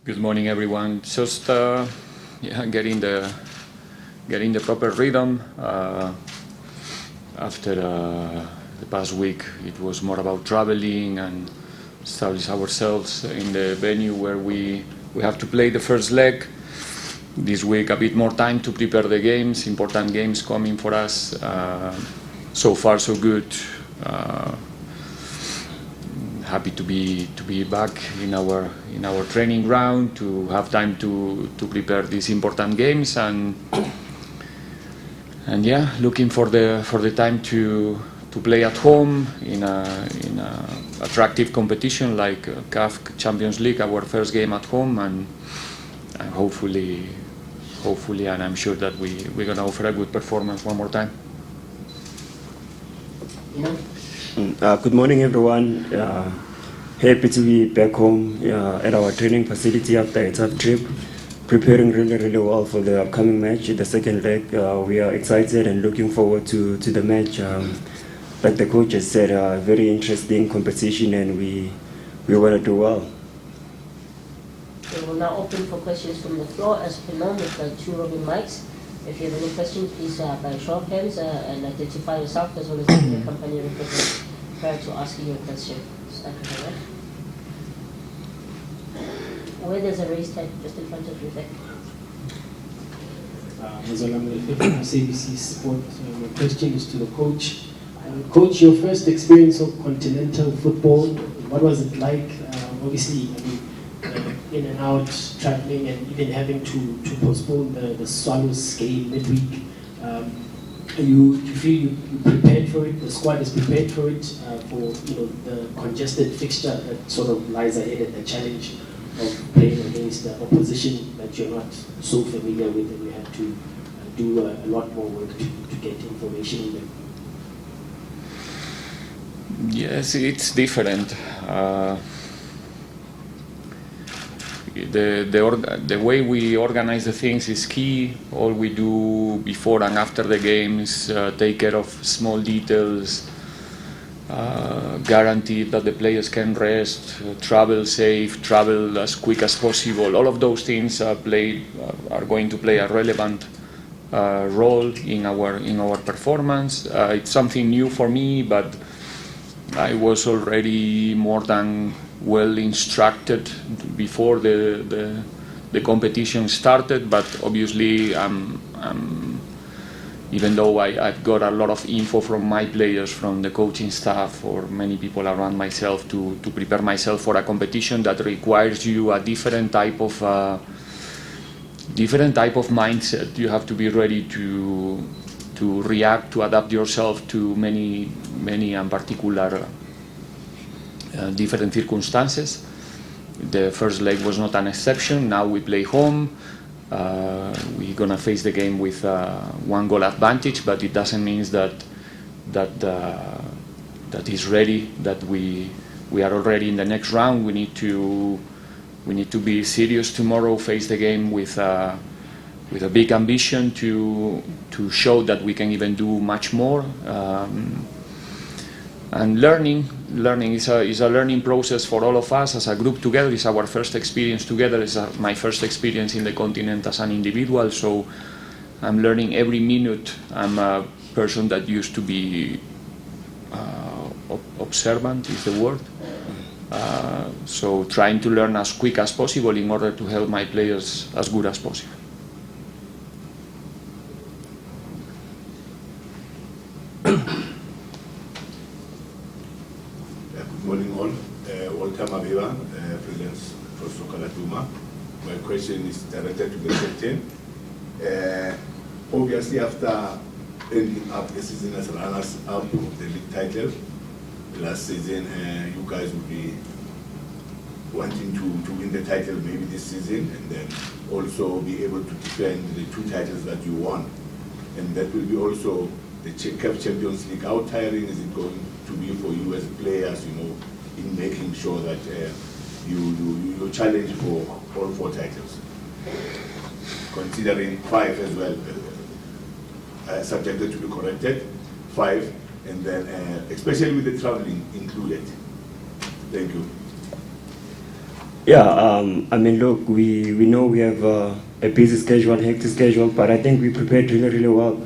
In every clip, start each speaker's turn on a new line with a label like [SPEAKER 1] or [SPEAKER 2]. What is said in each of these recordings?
[SPEAKER 1] Good morning, everyone. Just getting the proper rhythm. After the past week, it was more about traveling and establish ourselves in the venue where we have to play the first leg. This week, a bit more time to prepare the games. Important games coming for us. So far, so good. Happy to be back in our training ground, to have time to prepare these important games, and yeah, looking for the time to play at home in a attractive competition like CAF Champions League, our first game at home, and hopefully, and I'm sure that we're gonna offer a good performance one more time.
[SPEAKER 2] Good morning, everyone. Happy to be back home at our training facility after a tough trip. Preparing really well for the upcoming match, the second leg. We are excited and looking forward to the match. Like the coach has said, a very interesting competition, and we want to do well.
[SPEAKER 3] We will now open for questions from the floor as per norm with the two roving mics. If you have any questions, please by show of hands and identify yourself as well as the company you represent prior to asking your question. Start with the right. Where there's a raised hand just in front of you there.
[SPEAKER 4] CBC Sport. My question is to the coach. Coach, your first experience of continental football, what was it like? Obviously, in and out, traveling, and even having to postpone the Swallows game midweek. Do you feel you prepared for it? The squad is prepared for it, for the congested fixture that sort of lies ahead, and the challenge of playing against the opposition that you're not so familiar with, and you have to do a lot more work to get information in them.
[SPEAKER 1] Yes, it's different. The way we organize the things is key. All we do before and after the games, take care of small details, guarantee that the players can rest, travel safe, travel as quick as possible. All of those things are going to play a relevant role in our performance. It's something new for me, but I was already more than well instructed before the competition started, but obviously even though I've got a lot of info from my players, from the coaching staff, or many people around myself to prepare myself for a competition that requires you a different type of mindset. You have to be ready to react, to adapt yourself to many and particular different circumstances. The first leg was not an exception. Now we play home. We're gonna face the game with one goal advantage, but it doesn't mean that is ready. That we are already in the next round. We need to be serious tomorrow. Face the game with a big ambition to show that we can even do much more. And learning is a learning process for all of us as a group together. It's our first experience together. It's my first experience in the continent as an individual. So I'm learning every minute. I'm a person that used to be observant is the word. So trying to learn as quick as possible in order to help my players as good as possible.
[SPEAKER 5] Morning all. Welcome Abiba, President Professor Kalatuma. My question is directed to the captain. Obviously, after ending up the season as runners up of the league title last season, you guys will be wanting to win the title maybe this season, and then also be able to defend the two titles that you won. And that will be also the CAF Champions League. How tiring is it going to be for you as players, in making sure that you challenge for all four titles, considering 5 as well, subjected to be corrected, 5, and then especially with the traveling included. Thank you.
[SPEAKER 2] Yeah, I mean, look, we know we have a busy schedule, hectic schedule, but I think we prepared really, really well.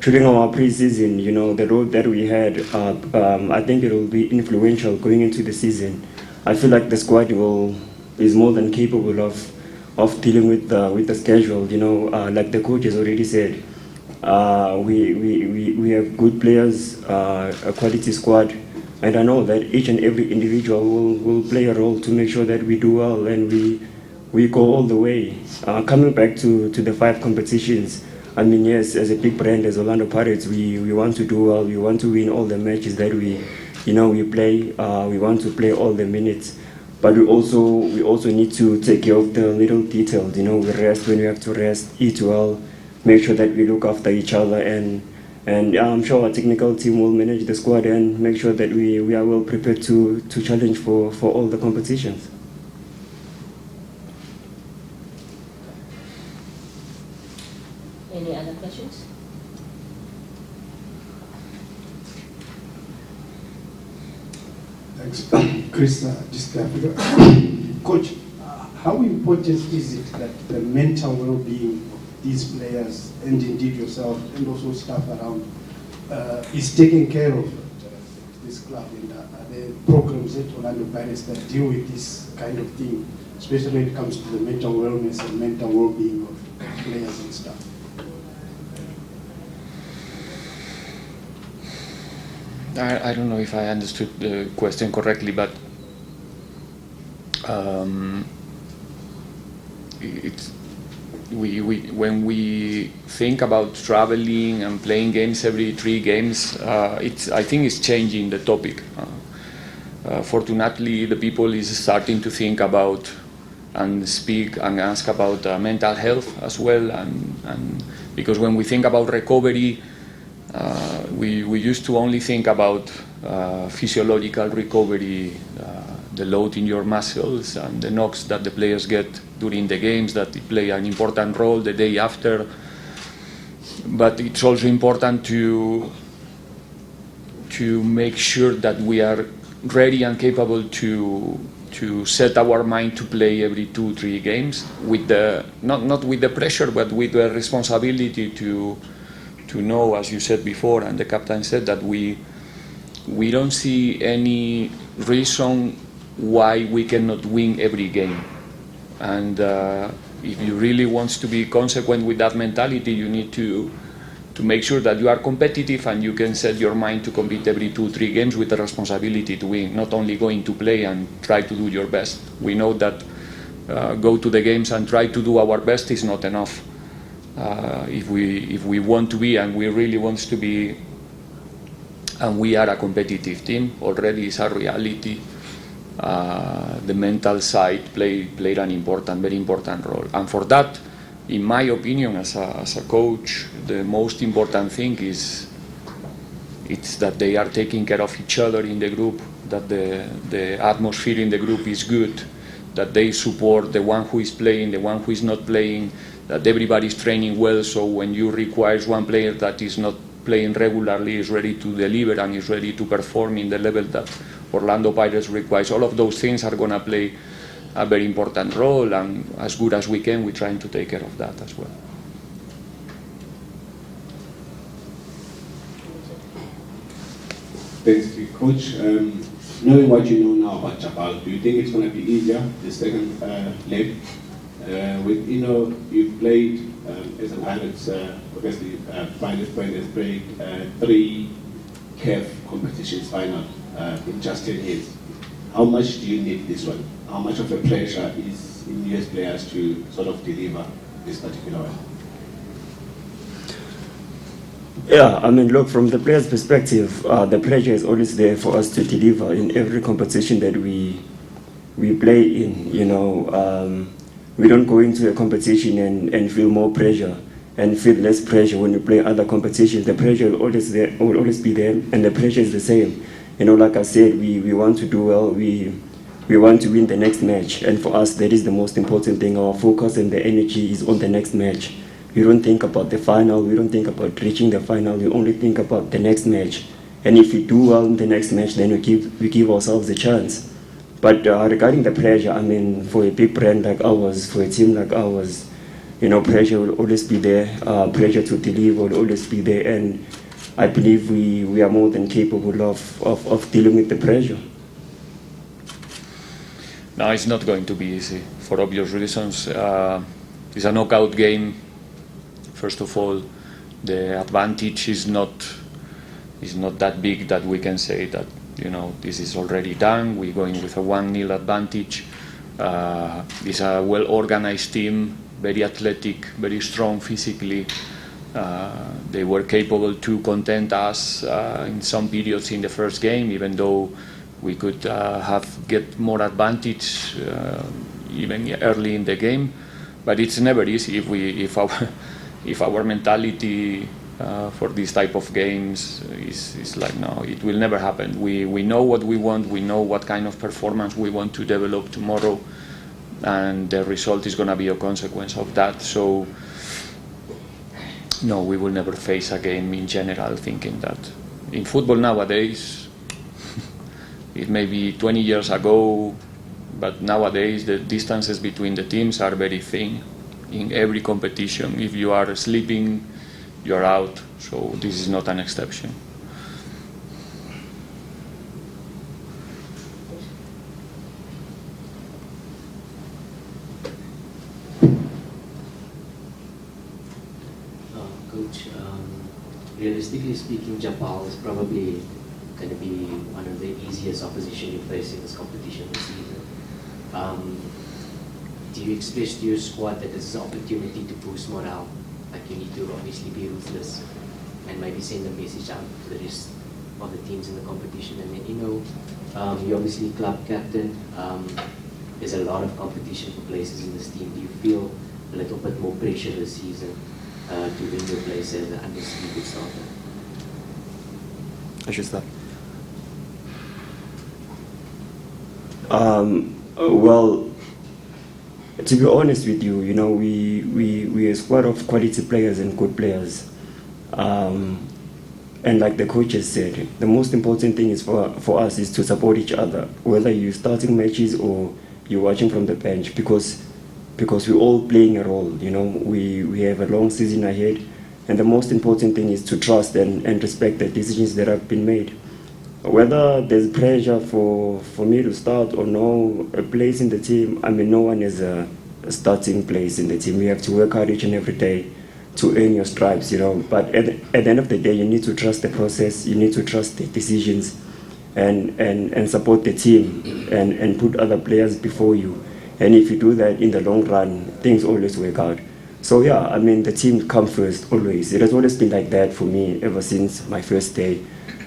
[SPEAKER 2] During our preseason, you know, the road that we had, I think it will be influential going into the season. I feel like the squad is more than capable of dealing with the schedule. You know, like the coach has already said, we have good players, a quality squad, and I know that each and every individual will play a role to make sure that we do well and we go all the way. Coming back to the 5 competitions, I mean, yes, as a big brand, as Orlando Pirates, we want to do well. We want to win all the matches that we play. We want to play all the minutes, but we also need to take care of the little details. You know, we rest when we have to rest, eat well, make sure that we look after each other, and I'm sure our technical team will manage the squad and make sure that we are well prepared to challenge for all the competitions.
[SPEAKER 3] Any other questions?
[SPEAKER 6] Thanks. Chris, just Coach, how important is it that the mental well-being of these players and indeed yourself and also staff around is taken care of this club? And the programs at Orlando Pirates that deal with this kind of thing, especially when it comes to the mental wellness and mental well-being of players and staff?
[SPEAKER 1] I don't know if I understood the question correctly, but when we think about traveling and playing games every 3 games, I think it's changing the topic. Fortunately, the people is starting to think about and speak and ask about mental health as well, and because when we think about recovery, we used to only think about physiological recovery, the load in your muscles and the knocks that the players get during the games that play an important role the day after. But it's also important to make sure that we are ready and capable to set our mind to play every 2-3 games with not with the pressure, but with the responsibility to know, as you said before, and the captain said, that we don't see any reason why we cannot win every game. And if you really want to be consequent with that mentality, you need to make sure that you are competitive and you can set your mind to compete every 2-3 games with the responsibility to win, not only going to play and try to do your best. We know that go to the games and try to do our best is not enough. If we want to be, and we really want to be, and we are a competitive team, already is a reality, the mental side played an very important role. And for that, in my opinion, as a coach, the most important thing is that they are taking care of each other in the group, that the atmosphere in the group is good, that they support the one who is playing, the one who is not playing, that everybody is training well, so when you require one player that is not playing regularly is ready to deliver and is ready to perform in the level that Orlando Pirates requires. All of those things are going to play a very important role, and as good as we can, we're trying to take care of that as well.
[SPEAKER 7] Thanks, Coach. Knowing what you know now about Djabal, do you think it's going to be easier the second leg? You've played as a Pirates, obviously Pirates played 3 CAF competitions final in just 10 years. How much do you need this one? How much of a pressure is in US players to sort of deliver this particular one?
[SPEAKER 2] Yeah, I mean, look, from the player's perspective, the pressure is always there for us to deliver in every competition that we play in. We don't go into a competition and feel more pressure and feel less pressure when we play other competitions. The pressure will always be there, and the pressure is the same. Like I said, we want to do well. We want to win the next match, and for us, that is the most important thing. Our focus and the energy is on the next match. We don't think about the final. We don't think about reaching the final. We only think about the next match. And if we do well in the next match, then we give ourselves a chance. But regarding the pressure, I mean, for a big brand like ours, for a team like ours, you know, pressure will always be there. Pressure to deliver will always be there, and I believe we are more than capable of dealing with the pressure.
[SPEAKER 1] No, it's not going to be easy for obvious reasons. It's a knockout game. First of all, the advantage is not that big that we can say that, you know, this is already done. We're going with a 1-0 advantage. It's a well-organized team, very athletic, very strong physically. They were capable to content us in some periods in the first game, even though we could get more advantage even early in the game. But it's never easy if our mentality for this type of games is like, no, it will never happen. We know what we want, we know what kind of performance we want to develop tomorrow, and the result is going to be a consequence of that. So no, we will never face a game in general thinking that. In football nowadays, it may be 20 years ago, but nowadays the distances between the teams are very thin in every competition. If you are sleeping, you're out, so this is not an exception.
[SPEAKER 8] Coach, realistically speaking, Djabal is probably going to be one of the easiest opposition you face in this competition this season. Do you express to your squad that this is an opportunity to boost morale? Like, you need to obviously be ruthless and maybe send a message out to the rest of the teams in the competition. And then, you know, you're obviously club captain. There's a lot of competition for places in this team. Do you feel a little bit more pressure this season to win your place as an undisputed starter?
[SPEAKER 2] I should start. Well, to be honest with you, you know, we a squad of quality players and good players. And like the coaches said, the most important thing is for us is to support each other, whether you're starting matches or you're watching from the bench, because we're all playing a role. You know, we have a long season ahead, and the most important thing is to trust and respect the decisions that have been made. Whether there's pressure for me to start or no, a place in the team, I mean, no one has a starting place in the team. You have to work hard each and every day to earn your stripes, you know. But at the end of the day, you need to trust the process, you need to trust the decisions, and support the team and put other players before you. And if you do that in the long run, things always work out. So yeah, I mean, the team comes first, always. It has always been like that for me ever since my first day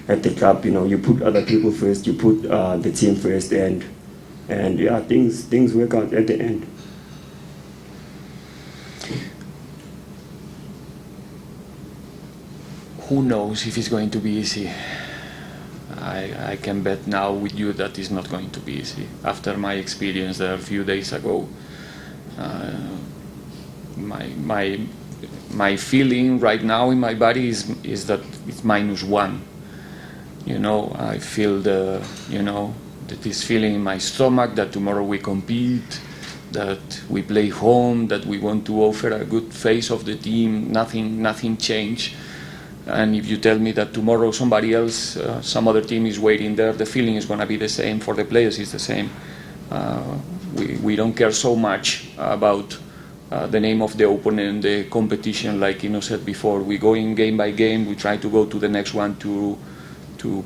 [SPEAKER 2] at the club. You know, you put other people first, you put the team first, and yeah, things work out at the end.
[SPEAKER 1] Who knows if it's going to be easy? I can bet now with you that it's not going to be easy. After my experience there a few days ago, my feeling right now in my body is that it's -1. You know, I feel this feeling in my stomach that tomorrow we compete, that we play home, that we want to offer a good face of the team. Nothing changed. And if you tell me that tomorrow somebody else, some other team is waiting there, the feeling is going to be the same. For the players, it's the same. We don't care so much about the name of the opponent, the competition. Like Ino said before, we go in game by game. We try to go to the next one to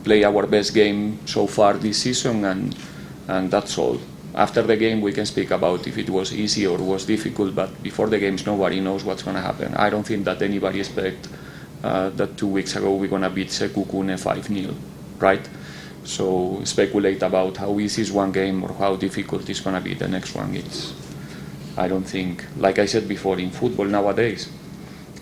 [SPEAKER 1] play our best game so far this season, and that's all. After the game, we can speak about if it was easy or was difficult, but before the games, nobody knows what's going to happen. I don't think that anybody expect that 2 weeks ago we're going to beat Sekukune 5-0, right? So speculate about how easy is one game or how difficult it's going to be the next one. I don't think, like I said before, in football nowadays,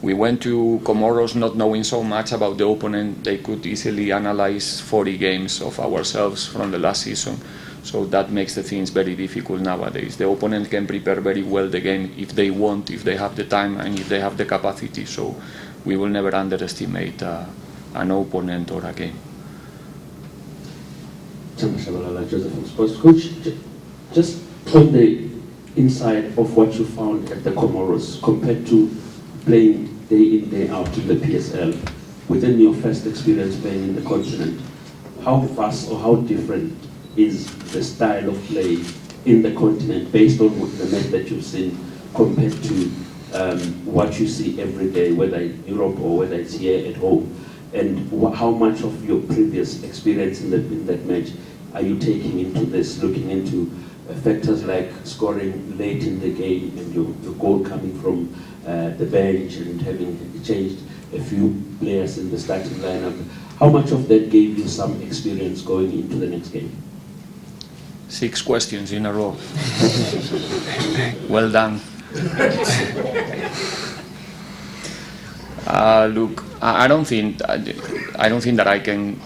[SPEAKER 1] we went to Comoros not knowing so much about the opponent. They could easily analyze 40 games of ourselves from the last season. So that makes the things very difficult nowadays. The opponent can prepare very well the game if they want, if they have the time and if they have the capacity. So we will never underestimate an opponent or a game.
[SPEAKER 7] José from Sports. Coach, just on the inside of what you found at the Comoros compared to playing day in, day out in the PSL, within your first experience playing in the continent, how vast or how different is the style of play in the continent based on the match that you've seen compared to what you see every day, whether in Europe or whether it's here at home? And how much of your previous experience in that match are you taking into this, looking into factors like scoring late in the game and your goal coming from the bench and having changed a few players in the starting lineup? How much of that gave you some experience going into the next game?
[SPEAKER 1] 6 questions in a row. Well done. Look, I don't think that I can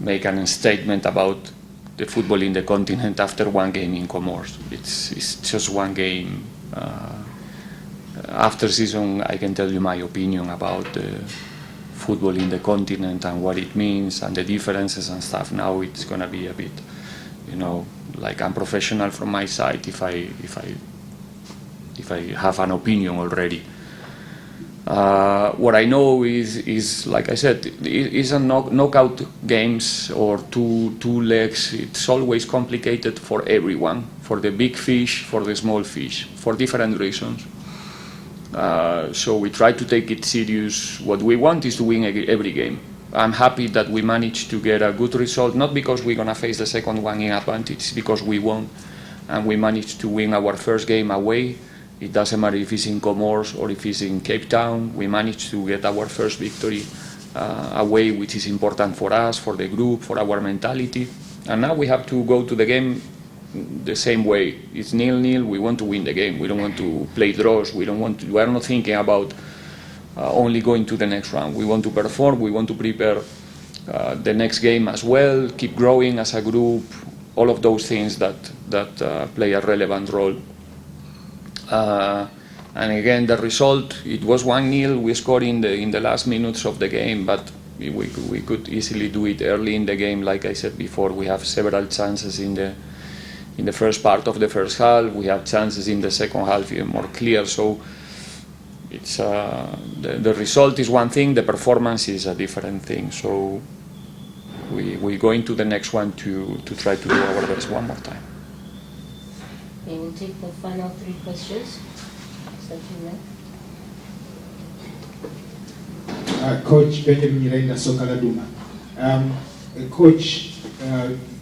[SPEAKER 1] make a statement about the football in the continent after one game in Comoros. It's just one game. After season, I can tell you my opinion about the football in the continent and what it means and the differences and stuff. Now it's gonna be a bit, like unprofessional from my side if I have an opinion already. What I know is like I said, it's a knockout games or two legs. It's always complicated for everyone, for the big fish, for the small fish, for different reasons. So we try to take it serious. What we want is to win every game. I'm happy that we managed to get a good result, not because we're going to face the second one in advantage, because we won and we managed to win our first game away. It doesn't matter if it's in Comoros or if it's in Cape Town. We managed to get our first victory away, which is important for us, for the group, for our mentality. And now we have to go to the game the same way. It's 0-0. We want to win the game. We don't want to play draws. We are not thinking about only going to the next round. We want to perform. We want to prepare the next game as well. Keep growing as a group. All of those things that play a relevant role. And again, the result, it was 1-0. We scored in the last minutes of the game, but we could easily do it early in the game. Like I said before, we have several chances in the first part of the first half. We have chances in the second half even more clear. So it's the result is one thing, the performance is a different thing. So we go into the next one to try to do our best one more time.
[SPEAKER 3] Okay, we'll take the final 3 questions.
[SPEAKER 9] Coach Benjamin Irena Sokaladuma. Coach,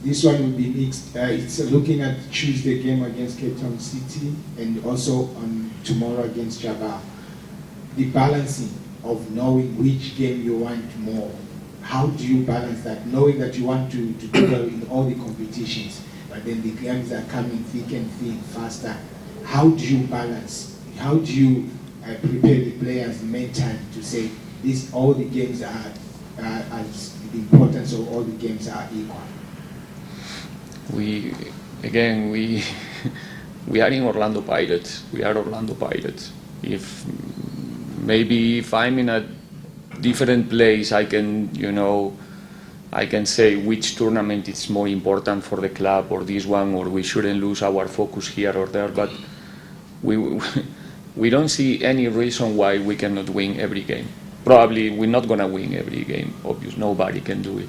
[SPEAKER 9] this one will be mixed. It's looking at Tuesday game against Cape Town City and also on tomorrow against Djabal. The balancing of knowing which game you want more. How do you balance that? Knowing that you want to do well in all the competitions, but then the games are coming thick and thin, faster. How do you balance? How do you prepare the players mentally to say all the games are as the importance of all the games are equal?
[SPEAKER 1] We are in Orlando Pirates. We are Orlando Pirates. If I'm in a different place, I can say which tournament is more important for the club, or this one, or we shouldn't lose our focus here or there. But we don't see any reason why we cannot win every game. Probably we're not going to win every game, obviously, nobody can do it.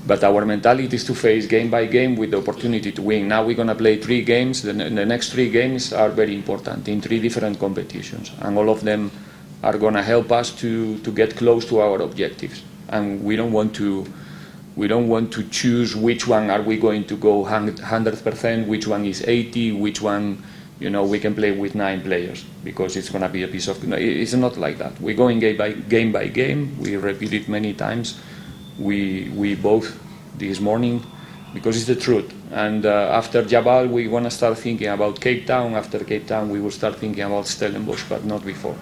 [SPEAKER 1] But our mentality is to face game by game with the opportunity to win. Now we're going to play 3 games. The next 3 games are very important in 3 different competitions, and all of them are going to help us to get close to our objectives. And we don't want to choose which one are we going to go 100%, which one is 80%, which one we can play with 9 players, because it's going to be a piece of. It's not like that. We're going game by game. We repeat it many times. We both this morning, because it's the truth. And after Djabal, we want to start thinking about Cape Town. After Cape Town, we will start thinking about Stellenbosch, but not before.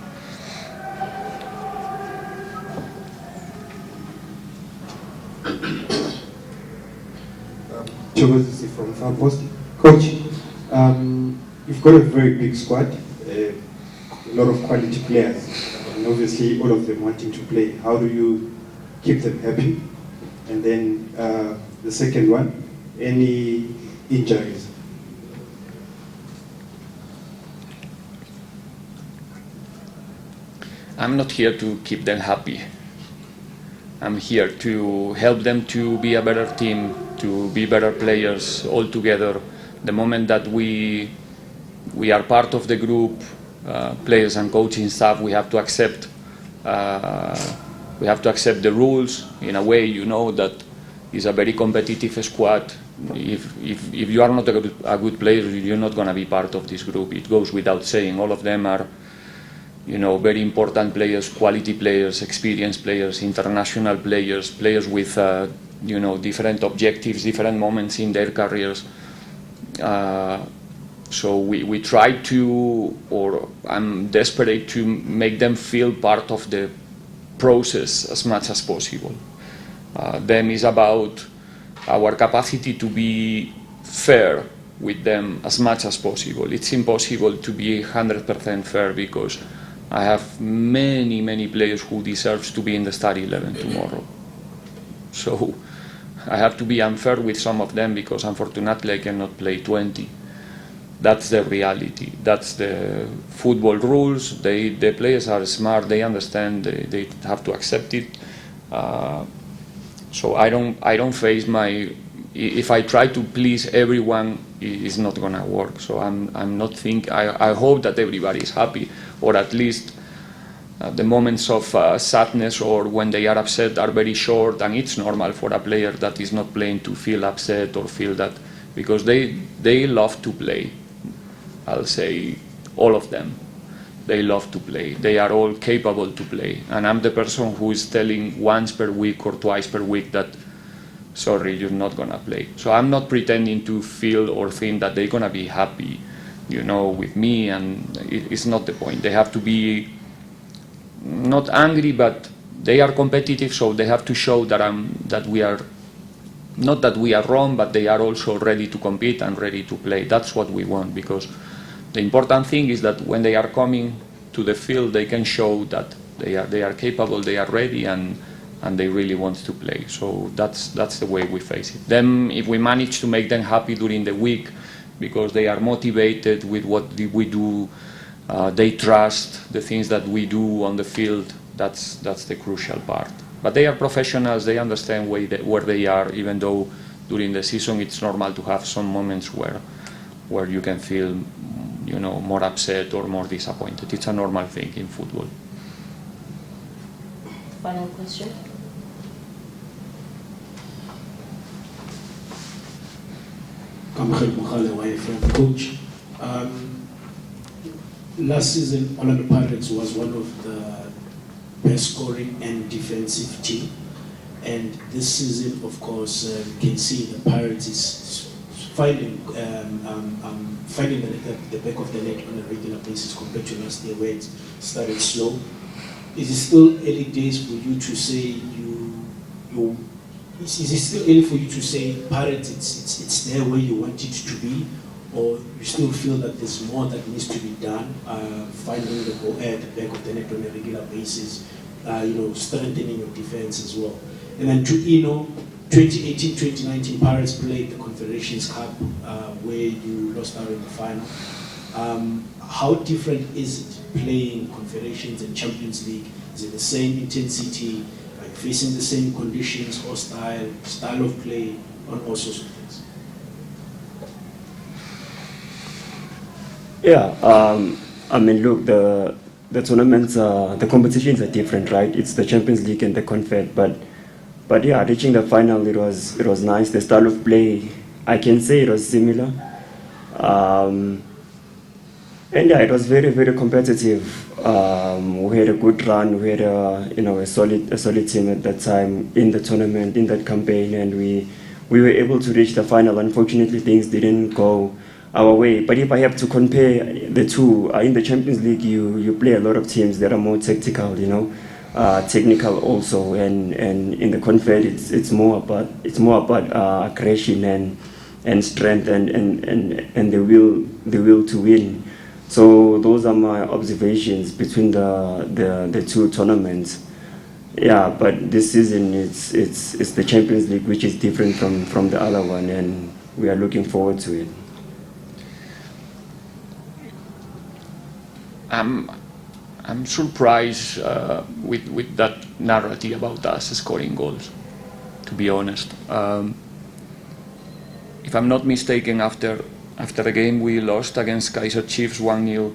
[SPEAKER 10] José from Far Post. Coach, you've got a very big squad, a lot of quality players, and obviously all of them wanting to play. How do you keep them happy? And then The second one, any injuries?
[SPEAKER 1] I'm not here to keep them happy. I'm here to help them to be a better team, to be better players all together. The moment that we are part of the group, players and coaching staff, we have to accept the rules. In a way, you know that it's a very competitive squad. If you are not a good player, you're not going to be part of this group. It goes without saying. All of them are, very important players, quality players, experienced players, international players, players with, different objectives, different moments in their careers. So we try to, or I'm desperate to make them feel part of the process as much as possible. Then is about our capacity to be fair with them as much as possible. It's impossible to be 100% fair because I have many players who deserves to be in the starting 11 tomorrow. So I have to be unfair with some of them because unfortunately I cannot play 20. That's the reality. That's the football rules. The players are smart. They understand. They have to accept it. So I don't face my. If I try to please everyone, it's not gonna work. So I'm not think. I hope that everybody is happy, or at least the moments of sadness or when they are upset are very short, and it's normal for a player that is not playing to feel upset or feel that, because they love to play. I'll say all of them. They love to play. They are all capable to play. And I'm the person who is telling once per week or twice per week that, sorry, you're not going to play. So I'm not pretending to feel or think that they're going to be happy, with me. And it's not the point. They have to be not angry, but they are competitive. So they have to show that we are, not that we are wrong, but they are also ready to compete and ready to play. That's what we want, because the important thing is that when they are coming to the field, they can show that they are capable, they are ready, and they really want to play. So that's the way we face it. Then, if we manage to make them happy during the week, because they are motivated with what we do, they trust the things that we do on the field. That's the crucial part. But they are professionals. They understand where they are, even though during the season it's normal to have some moments where you can feel, more upset or more disappointed. It's a normal thing in football.
[SPEAKER 3] Final question.
[SPEAKER 4] Coach, last season Orlando Pirates was one of the best scoring and defensive team, and this season, of course, you can see the Pirates is finding the back of the net on a regular basis compared to last year where it started slow. Is it still early days for you to say is it still early for you to say Pirates it's there where you want it to be, or you still feel that there's more that needs to be done, finding the ball at the back of the net on a regular basis, strengthening your defense as well? And then to 2018-2019 Pirates played the Confederations Cup where you lost out in the final. How different is it playing Confederations and Champions League? Is it the same intensity? Are you facing the same conditions, hostile, style of play, on all sorts of things?
[SPEAKER 2] Yeah, look, the tournaments, the competitions are different, right? It's the Champions League and the Confed, but yeah, reaching the final, it was nice. The style of play, I can say it was similar. And yeah, it was very, very competitive. We had a good run. We had a solid team at that time in the tournament, in that campaign, and we were able to reach the final. Unfortunately, things didn't go our way. But if I have to compare the two, in the Champions League, you play a lot of teams that are more tactical, technical also, and in the Confed, it's more about aggression and strength and the will to win. So those are my observations between the two tournaments. Yeah, but this season it's the Champions League, which is different from the other one, and we are looking forward to it.
[SPEAKER 1] I'm surprised with that narrative about us scoring goals, to be honest. If I'm not mistaken, after the game we lost against Kaiser Chiefs 1-0,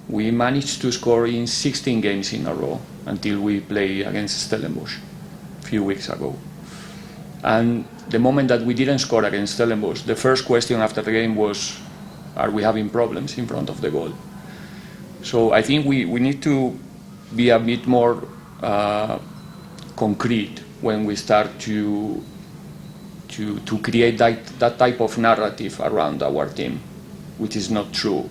[SPEAKER 1] we managed to score in 16 games in a row until we play against Stellenbosch a few weeks ago. And the moment that we didn't score against Stellenbosch, the first question after the game was, are we having problems in front of the goal? So I think we need to be a bit more concrete when we start to create that type of narrative around our team, which is not true.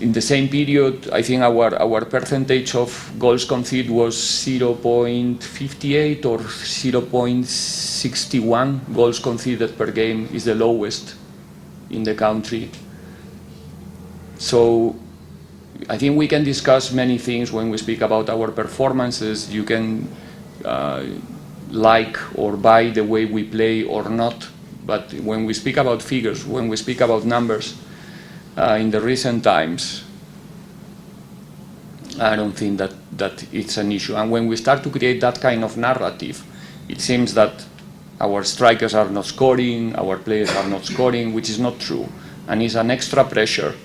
[SPEAKER 1] In the same period, I think our percentage of goals conceded was 0.58 or 0.61 goals conceded per game, is the lowest in the country. So I think we can discuss many things when we speak about our performances. You can like or buy the way we play or not, but when we speak about figures, when we speak about numbers, in the recent times, I don't think that it's an issue. And when we start to create that kind of narrative, it seems that our strikers are not scoring, our players are not scoring, which is not true. And it's an extra pressure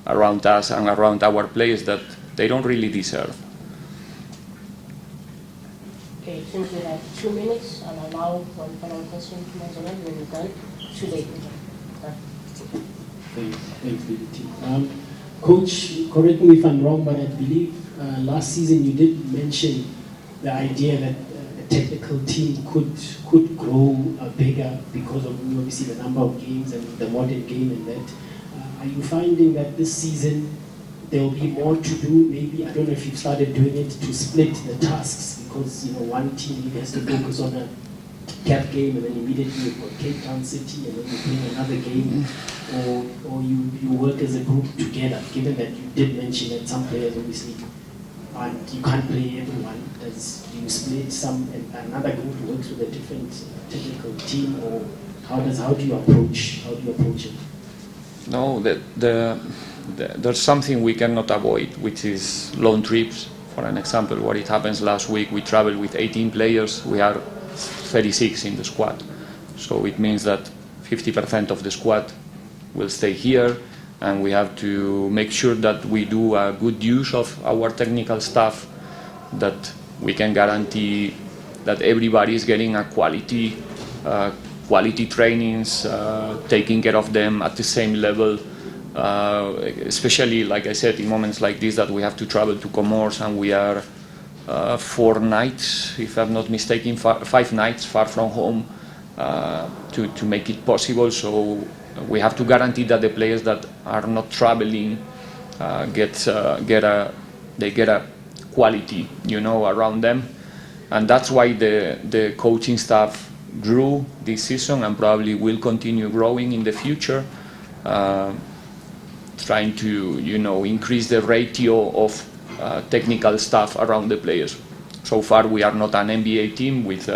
[SPEAKER 1] around us and around our players that they don't really deserve.
[SPEAKER 3] Okay, since we have 2 minutes, I'll allow one final question from José when we're done. Too late.
[SPEAKER 4] Thanks, BBT. Coach, correct me if I'm wrong, but I believe last season you did mention the idea that a technical team could grow bigger because of obviously the number of games and the modern game and that. Are you finding that this season there will be more to do? Maybe, I don't know if you've started doing it, to split the tasks, because one team has to focus on a CAF game and then immediately you've got Cape Town City and then you're playing another game, or you work as a group together, given that you did mention that some players obviously you can't play everyone. Do you split another group works with a different technical team, or how do you approach it?
[SPEAKER 1] No, there's something we cannot avoid, which is long trips. For an example, what it happens last week, we traveled with 18 players, we are 36 in the squad. So it means that 50% of the squad will stay here, and we have to make sure that we do a good use of our technical staff, that we can guarantee that everybody is getting a quality trainings, taking care of them at the same level, especially, like I said, in moments like this that we have to travel to Comoros and we are 4 nights, if I'm not mistaken, 5 nights far from home, to make it possible. So we have to guarantee that the players that are not traveling get a quality, around them, and that's why the coaching staff grew this season and probably will continue growing in the future, trying to increase the ratio of technical staff around the players. So far we are not an NBA team with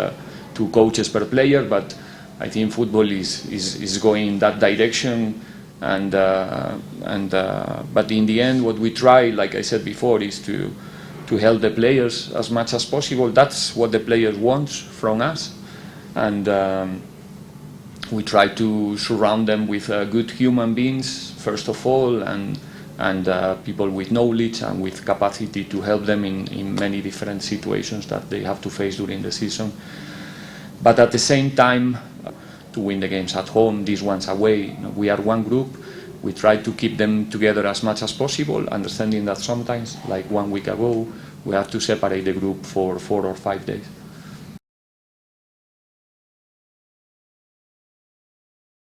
[SPEAKER 1] 2 coaches per player, but I think football is going in that direction, but in the end what we try, like I said before, is to help the players as much as possible. That's what the players want from us, and we try to surround them with good human beings first of all, and people with knowledge and with capacity to help them in many different situations that they have to face during the season. But at the same time, to win the games at home, these ones away, we are one group. We try to keep them together as much as possible, understanding that sometimes, like 1 week ago, we have to separate the group for 4 or 5 days.